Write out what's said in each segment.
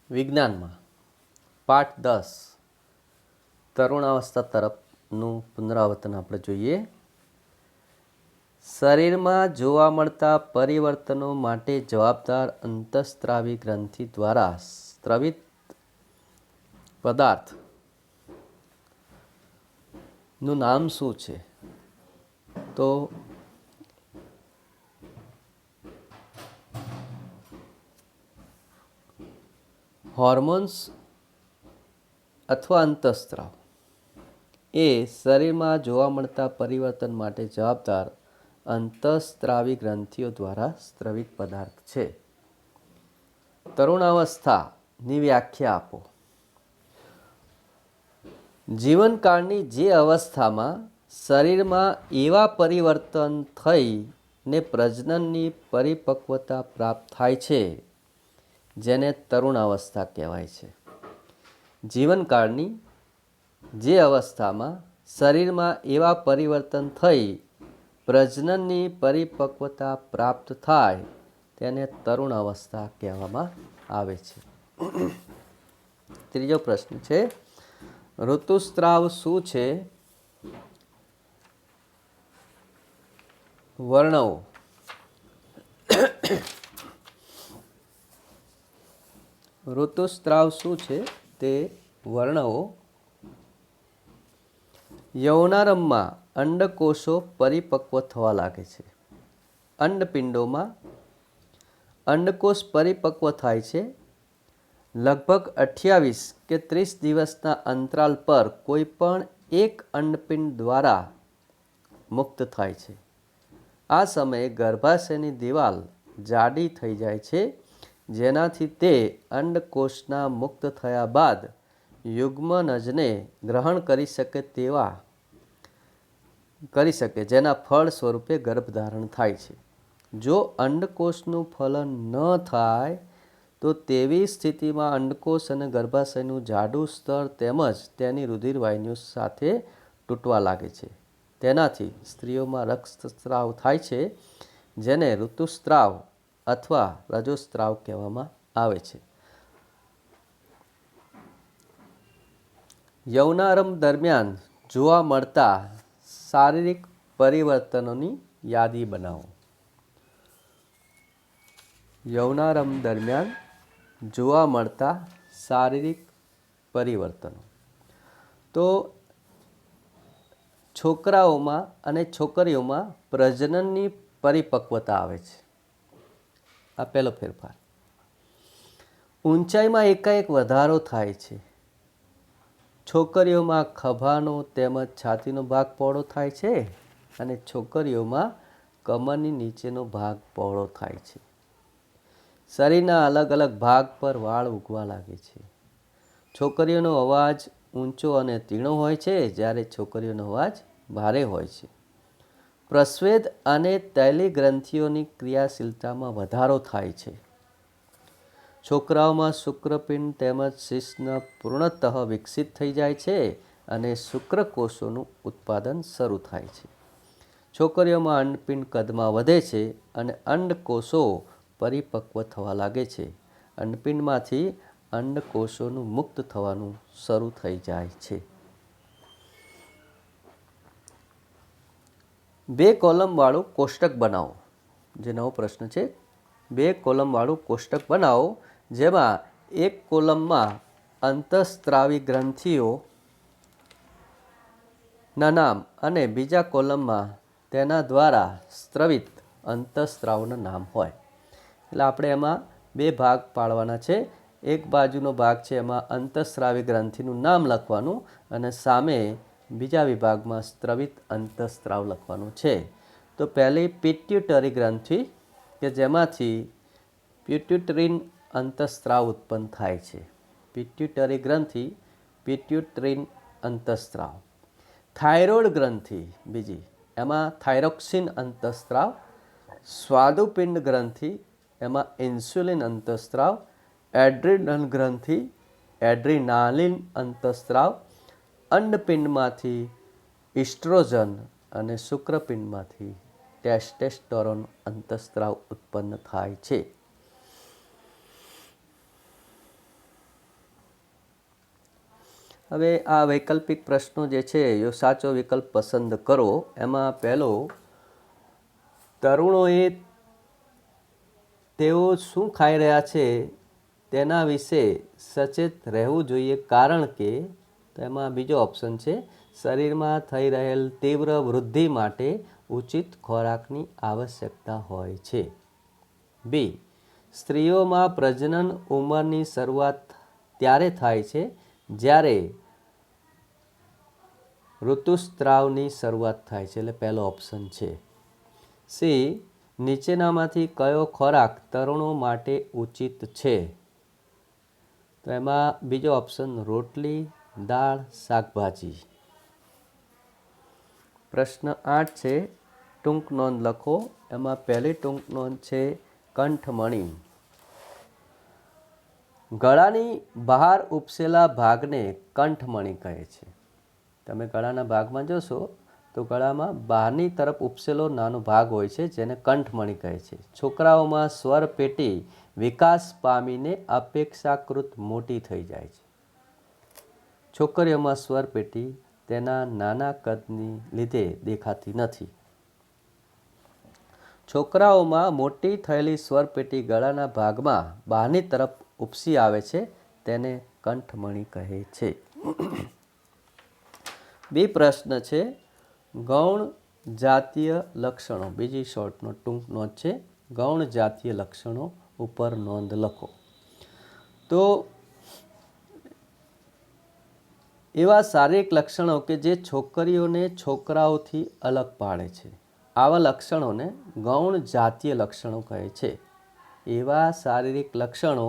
વિજ્ઞાનમાં પાઠ 10 તરુણાવસ્થા તરફનું પુનરાવર્તન આપણે જોઈએ. શરીરમાં જોવા મળતા પરિવર્તનો માટે જવાબદાર અંતઃસ્ત્રાવી ગ્રંથિ દ્વારા સ્ત્રવિત પદાર્થનું નામ શું છે? તો હોર્મોન્સ અથવા અંતઃસ્ત્રાવ એ શરીરમાં જોવા મળતા પરિવર્તન માટે જવાબદાર અંતઃસ્ત્રાવી ગ્રંથિઓ દ્વારા સ્ત્રવિત પદાર્થ છે. તરુણાવસ્થાની વ્યાખ્યા આપો. જીવનકાળની જે અવસ્થામાં શરીરમાં એવા પરિવર્તન થઈને પ્રજનનની પરિપક્વતા પ્રાપ્ત થાય છે જેને તરુણાવસ્થા કહેવાય છે. જીવનકાળની જે અવસ્થામાં શરીરમાં એવા પરિવર્તન થઈ પ્રજનનની પરિપક્વતા પ્રાપ્ત થાય તેને તરુણ અવસ્થા કહેવામાં આવે છે. ત્રીજો પ્રશ્ન છે, ઋતુસ્રાવ શું છે? વર્ણવો. ઋતુસ્રાવ શું છે તે વર્ણવો. યૌનારંભમાં અંડકોષો પરિપક્વ થવા લાગે છે. અંડપિંડોમાં અંડકોષ પરિપક્વ થાય છે. લગભગ 28 કે 30 દિવસના અંતરાલ પર કોઈ પણ એક અંડપિંડ દ્વારા મુક્ત થાય છે. આ સમયે ગર્ભાશયની દિવાલ જાડી થઈ જાય છે જેનાથી તે અંડકોષના મુક્ત થયા બાદ યુગ્મનજને ગ્રહણ કરી શકે જેના ફળ સ્વરૂપે ગર્ભધારણ થાય છે. જો અંડકોષનું ફલન ન થાય તો તેવી સ્થિતિમાં અંડકોષ અને ગર્ભાશયનું જાડું સ્તર તેમજ તેની રુધિરવાહિનીઓ સાથે તૂટવા લાગે છે. તેનાથી સ્ત્રીઓમાં રક્તસ્રાવ થાય છે જેને ઋતુસ્રાવ અથવા રજોસ્રાવ કહેવામાં આવે છે. યૌનારંભ દરમિયાન જોવા મળતા શારીરિક પરિવર્તનોની યાદી બનાવો. યૌનારંભ દરમિયાન જોવા મળતા શારીરિક પરિવર્તનો તો છોકરાઓમાં અને છોકરીઓમાં પ્રજનનની પરિપક્વતા આવે છે. આ પહેલો ફેરફાર. ઊંચાઈમાં એકાએક વધારો થાય છે. છોકરીઓમાં ખભાનો તેમજ છાતીનો ભાગ પહોળો થાય છે અને છોકરીઓમાં કમરની નીચેનો ભાગ પહોળો થાય છે. શરીરના અલગ અલગ ભાગ પર વાળ ઉગવા લાગે છે. છોકરીઓનો અવાજ ઊંચો અને તીણો હોય છે જ્યારે છોકરીઓનો અવાજ ભારે હોય છે. પ્રસ્વેદ અને તૈલી ગ્રંથિઓની ક્રિયાશીલતામાં વધારો થાય છે. છોકરાઓમાં શુક્રપિંડ તેમજ શિશ્ન પૂર્ણતઃ વિકસિત થઈ જાય છે અને શુક્રકોષોનું ઉત્પાદન શરૂ થાય છે. છોકરીઓમાં અંડપિંડ કદમાં વધે છે અને અંડકોષો પરિપક્વ થવા લાગે છે. અંડપિંડમાંથી અંડકોષોનું મુક્ત થવાનું શરૂ થઈ જાય છે. 2 કોલમવાળું કોષ્ટક બનાવો. જે નવો પ્રશ્ન છે. 2 કોલમવાળું કોષ્ટક બનાવો જેમાં એક કોલમમાં અંતઃસ્ત્રાવી ગ્રંથિઓના નામ અને બીજા કોલમમાં તેના દ્વારા સ્ત્રવિત અંતઃસ્ત્રાવોના નામ હોય. એટલે આપણે એમાં 2 ભાગ પાડવાના છે. એક બાજુનો ભાગ છે એમાં અંતઃસ્રાવી ગ્રંથિનું નામ લખવાનું અને સામે બીજા વિભાગમાં સ્ત્રવિત અંતઃસ્ત્રાવ લખવાનું છે. તો પહેલી પિટ્યુટરી ગ્રંથિ કે જેમાંથી પિટ્યુટરીન અંતઃસ્ત્રાવ ઉત્પન્ન થાય છે. પિટ્યુટરી ગ્રંથિ, પિટ્યુટરીન અંતઃસ્ત્રાવ. થાઇરોઇડ ગ્રંથિ બીજી, એમાં થાઇરોક્સિન અંતઃસ્ત્રાવ. સ્વાદુપિંડ ગ્રંથિ, એમાં ઇન્સ્યુલિન અંતઃસ્ત્રાવ. એડ્રિનલ ગ્રંથિ, એડ્રિનાલિન અંતઃસ્ત્રાવ. અંડપિંડમાંથી ઇસ્ટ્રોજન અને શુક્રપિંડમાંથી ટેસ્ટોસ્ટેરોન અંતઃસ્ત્રાવ ઉત્પન્ન થાય છે. હવે આ વૈકલ્પિક પ્રશ્નો જે છે એ સાચો વિકલ્પ પસંદ કરો. એમાં પહેલો, તરુણોએ તેઓ શું ખાઈ રહ્યા છે તેના વિશે સચેત રહેવું જોઈએ, કારણ કે તેમાં બીજો ઓપ્શન છે, શરીરમાં થઈ રહેલ તીવ્ર વૃદ્ધિ માટે ઉચિત ખોરાકની આવશ્યકતા હોય છે. બી, સ્ત્રીઓમાં પ્રજનન ઉંમરની શરૂઆત ત્યારે થાય છે જ્યારે ઋતુસ્રાવની શરૂઆત થાય છે, એટલે પહેલો ઓપ્શન છે. સી, નીચેનામાંથી કયો ખોરાક તરુણો માટે ઉચિત છે? તો એમાં બીજો ઓપ્શન રોટલી, દાળ, શાકભાજી. પ્રશ્ન 8 છે, ટૂંક નોંધ લખો. એમાં પહેલી ટૂંક નોંધ છે કંઠમણી. ગળાની બહાર ઉપસેલા ભાગને કંઠમણી કહે છે. તમે ગળાના ભાગમાં જોશો તો ગળામાં બહારની તરફ ઉપસેલો નાનો ભાગ હોય છે જેને કંઠમણી કહે છે. છોકરાઓમાં સ્વર પેટી વિકાસ પામીને અપેક્ષાકૃત મોટી થઈ જાય છે. છોકરીઓમાં સ્વર પેટી તેના નાના કદની લીધે દેખાતી નથી. છોકરાઓમાં મોટી થયેલી સ્વર પેટી ગળાના ભાગમાં બહારની તરફ ઉપસી આવે છે, તેને કંઠમણી કહે છે. બી પ્રશ્ન છે, ગૌણ જાતીય લક્ષણો. બીજી શોર્ટ નોટ, ટૂંક નોંધ છે, ગૌણ જાતીય લક્ષણો ઉપર નોંધ લખો. તો એવા શારીરિક લક્ષણો કે જે છોકરીઓને છોકરાઓથી અલગ પાડે છે, આવા લક્ષણોને ગૌણ જાતીય લક્ષણો કહે છે. એવા શારીરિક લક્ષણો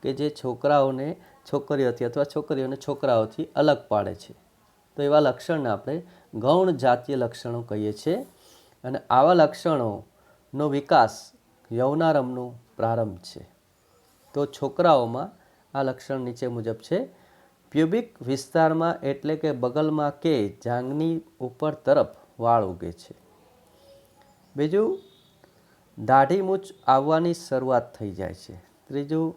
કે જે છોકરાઓને છોકરીઓથી અથવા છોકરીઓને છોકરાઓથી અલગ પાડે છે, તો એવા લક્ષણને આપણે ગૌણ જાતીય લક્ષણો કહીએ છીએ. અને આવા લક્ષણોનો વિકાસ યૌનારંભનો પ્રારંભ છે. તો છોકરાઓમાં આ લક્ષણ નીચે મુજબ છે. પ્યુબિક વિસ્તારમાં એટલે કે બગલમાં કે જાંઘની ઉપર તરફ વાળ ઉગે છે. બીજું, દાઢી મૂછ આવવાની શરૂઆત થઈ જાય છે. ત્રીજું,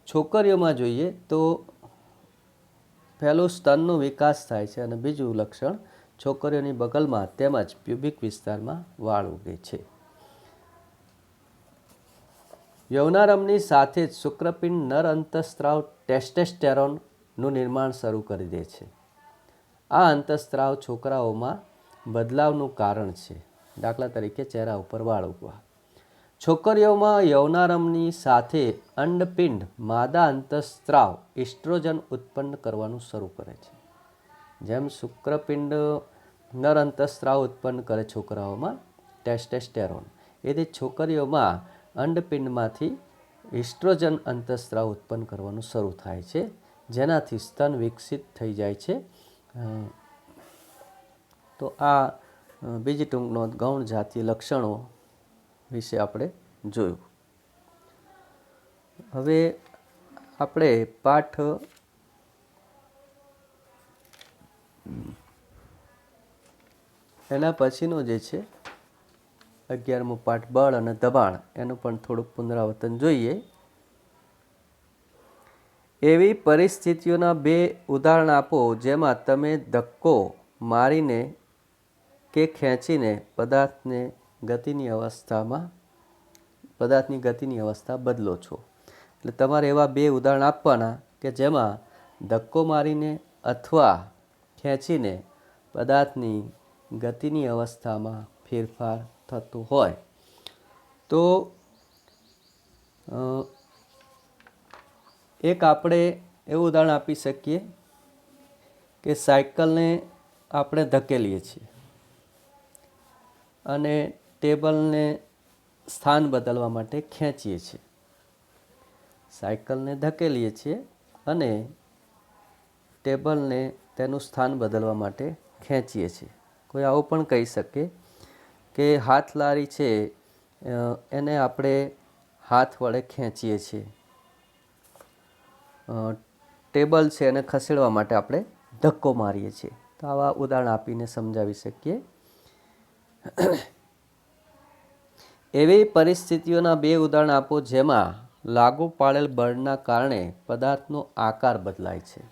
છોકરીઓમાં જોઈએ તો પહેલું સ્તનનો વિકાસ થાય છે અને બીજું લક્ષણ છોકરીઓની બગલમાં તેમજ પ્યુબિક વિસ્તારમાં વાળ ઉગે છે. યૌનારંભની સાથે જ શુક્રપિંડ નર અંતઃસ્ત્રાવ ટેસ્ટોસ્ટેરોનનું નિર્માણ શરૂ કરી દે છે. આ અંતઃસ્ત્રાવ છોકરાઓમાં બદલાવનું કારણ છે. દાખલા તરીકે ચહેરા ઉપર વાળ ઉગવા. છોકરીઓમાં યૌનારંભની સાથે અંડપિંડ માદા અંતઃસ્ત્રાવ ઇસ્ટ્રોજન ઉત્પન્ન કરવાનું શરૂ કરે છે. જેમ શુક્રપિંડ નર અંતઃસ્ત્રાવ ઉત્પન્ન કરે છોકરાઓમાં ટેસ્ટોસ્ટેરોન, એથી છોકરીઓમાં અંડપિંડમાંથી ઇસ્ટ્રોજન અંતઃસ્ત્રાવ ઉત્પન્ન કરવાનું શરૂ થાય છે, જેનાથી સ્તન વિકસિત થઈ જાય છે. તો આ બીજી ટૂંક નોંધ ગૌણ જાતીય લક્ષણો વિશે આપણે જોયું. હવે આપણે પાઠ એના પછીનો જે છે 11મો પાઠ બળ અને દબાણ, એનું પણ થોડુંક પુનરાવર્તન જોઈએ. એવી પરિસ્થિતિઓના 2 ઉદાહરણ આપો જેમાં તમે ધક્કો મારીને કે ખેંચીને પદાર્થની ગતિની અવસ્થા બદલો છો. એટલે તમારે એવા 2 ઉદાહરણ આપવાના કે જેમાં ધક્કો મારીને અથવા ખેંચીને પદાર્થની ગતિની અવસ્થામાં ફેરફાર થતો હોય. તો એક આપણે એવું ઉદાહરણ આપી શકીએ કે સાયકલને આપણે ધકેલીએ છીએ અને ટેબલને સ્થાન બદલવા માટે ખેંચીએ છીએ. સાયકલને ધકેલીએ છીએ અને ટેબલને તેનું સ્થાન બદલવા માટે ખેંચીએ છીએ. કોઈ આવું પણ કહી શકે કે હાથલારી છે એને આપણે હાથ વડે ખેંચીએ છીએ. ટેબલ છે એને ખસેડવા માટે આપણે ધક્કો મારીએ છીએ. તો આવા ઉદાહરણ આપીને સમજાવી શકીએ. એવી પરિસ્થિતિઓના બે ઉદાહરણ આપો જેમાં લાગુ પાડેલ બળના કારણે પદાર્થનો આકાર બદલાય છે.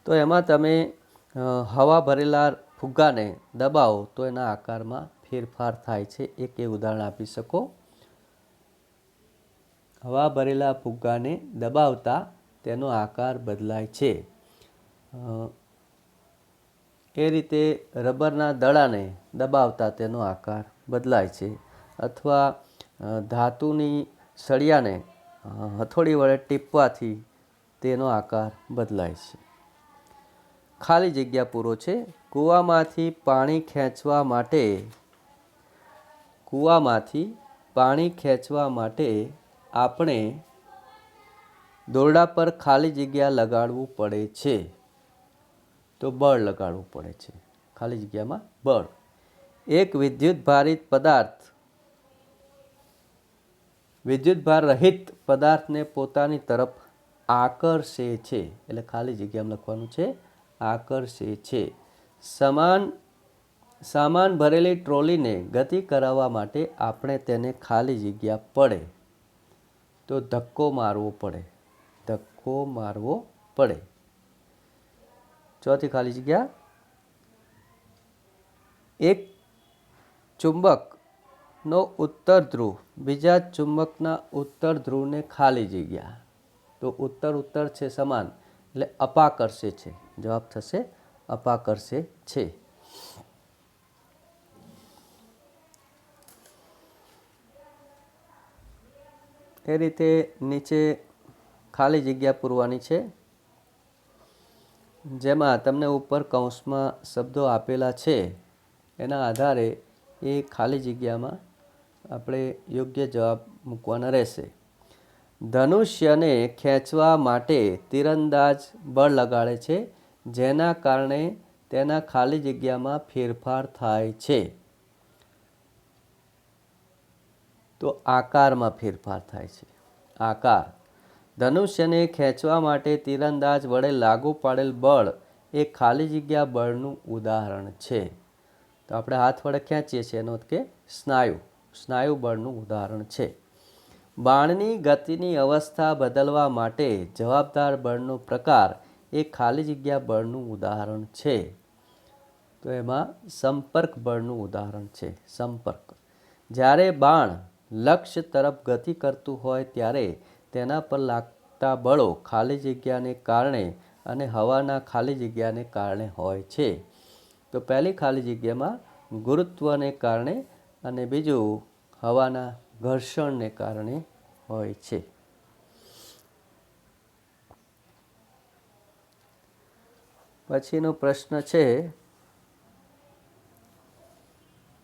તો એમાં તમે હવા ભરેલા ફુગ્ગાને દબાવો તો એના આકારમાં ફેરફાર થાય છે. એક એ ઉદાહરણ આપી શકો. હવા ભરેલા ફુગ્ગાને દબાવતા તેનો આકાર બદલાય છે. એ રીતે રબરના દડાને દબાવતા તેનો આકાર બદલાય છે. અથવા ધાતુની સળિયાને હથોડી વડે ટીપવાથી તેનો આકાર બદલાય છે. ખાલી જગ્યા પૂરો છે. કૂવામાંથી પાણી ખેંચવા માટે આપણે દોરડા પર ખાલી જગ્યા લગાડવું પડે છે. તો બળ લગાડવું પડે છે. ખાલી જગ્યામાં બળ. એક વિદ્યુતભાર રહિત પદાર્થને પોતાની તરફ આકર્ષે છે. એટલે ખાલી જગ્યામાં લખવાનું છે આકર્ષે છે. સામાન ભરેલી ટ્રોલીને ગતિ કરાવવા માટે આપણે તેને ખાલી જગ્યા પડે તો ધક્કો મારવો પડે. ચોથી ખાલી જગ્યા. એક ચુંબકનો ઉત્તર ધ્રુવ બીજા ચુંબકના ઉત્તર ધ્રુવને ખાલી જગ્યા. તો ઉત્તર છે સમાન એટલે અપાકર્ષે છે. જવાબ થશે અપાકર્ષે છે. એ રીતે નીચે ખાલી જગ્યા પૂરવાની છે જેમાં તમને ઉપર કૌંસમાં શબ્દો આપેલા છે એના આધારે એ ખાલી જગ્યામાં આપણે યોગ્ય જવાબ મૂકવાના રહેશે. ધનુષ્યને ખેંચવા માટે તીરંદાજ બળ લગાડે છે જેના કારણે તેના ખાલી જગ્યામાં ફેરફાર થાય છે. તો આકારમાં ફેરફાર થાય છે. આકાર. ધનુષ્યને ખેંચવા માટે તીરંદાજ વડે લાગુ પાડેલ બળ એ ખાલી જગ્યા બળનું ઉદાહરણ છે. તો આપણે હાથ વડે ખેંચીએ છીએ એનો કે સ્નાયુ બળનું ઉદાહરણ છે. બાણની ગતિની અવસ્થા બદલવા માટે જવાબદાર બળનો પ્રકાર એ ખાલી જગ્યા બળનું ઉદાહરણ છે. તો એમાં સંપર્ક બળનું ઉદાહરણ છે. સંપર્ક. જ્યારે બાણ લક્ષ્ય તરફ ગતિ કરતું હોય ત્યારે તેના પર લાગતા બળો ખાલી જગ્યાને કારણે અને હવાના ખાલી જગ્યાને કારણે હોય છે. તો પહેલી ખાલી જગ્યામાં ગુરુત્વને કારણે અને બીજું હવાના ઘર્ષણને કારણે હોય છે. પછીનો પ્રશ્ન છે,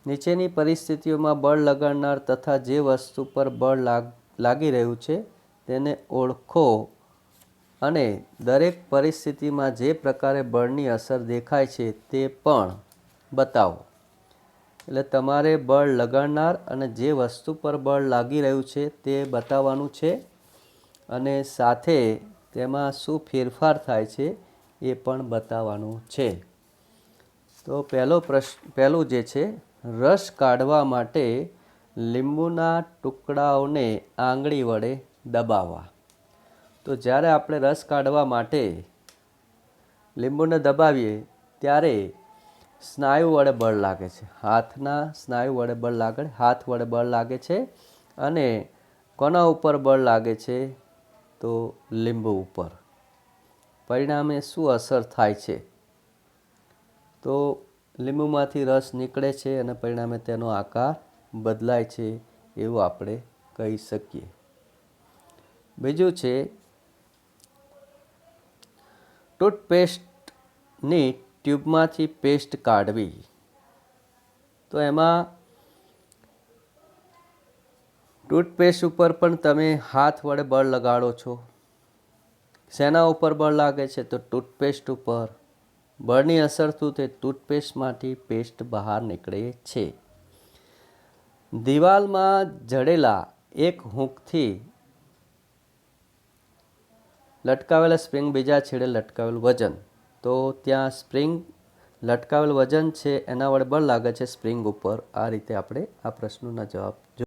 નીચેની પરિસ્થિતિઓમાં બળ લગાડનાર તથા જે વસ્તુ પર બળ લાગી રહ્યું છે તેને ઓળખો અને દરેક પરિસ્થિતિમાં જે પ્રકારે બળની અસર દેખાય છે તે પણ બતાવો. એટલે તમારે બળ લગાડનાર અને જે વસ્તુ પર બળ લાગી રહ્યું છે તે બતાવવાનું છે અને સાથે તેમાં શું ફેરફાર થાય છે એ પણ બતાવવાનું છે. તો પહેલું જે છે, રસ કાઢવા માટે લીંબુના ટુકડાઓને આંગળી વડે દબાવવા. તો જ્યારે આપણે રસ કાઢવા માટે લીંબુને દબાવીએ ત્યારે સ્નાયુ વડે બળ લાગે છે. હાથના સ્નાયુ વડે બળ લાગે, હાથ વડે બળ લાગે છે અને કોના ઉપર બળ લાગે છે? તો લીંબુ ઉપર. પરિણામે શું અસર થાય છે? તો લીંબુમાંથી રસ નીકળે છે અને પરિણામે તેનો આકાર બદલાય છે એવું આપણે કહી શકીએ. બીજું છે, ટૂથપેસ્ટની ટ્યુબમાંથી પેસ્ટ કાઢવી. તો એમાં ટૂથપેસ્ટ ઉપર પણ તમે હાથ વડે બળ લગાડો છો. શેના ઉપર બળ લાગે છે? તો ટૂથપેસ્ટ ઉપર. બળની અસર શું તે? ટૂથપેસ્ટમાંથી પેસ્ટ બહાર નીકળે છે. દિવાલમાં જડેલા એક હૂકથી લટકાવેલા સ્પ્રિંગ બીજા છેડે લટકાવેલ વજન. તો ત્યાં સ્પ્રિંગ લટકાવેલ વજન છે એના વડે બળ લાગે છે સ્પ્રિંગ ઉપર. આ રીતે આપણે આ પ્રશ્નોના જવાબ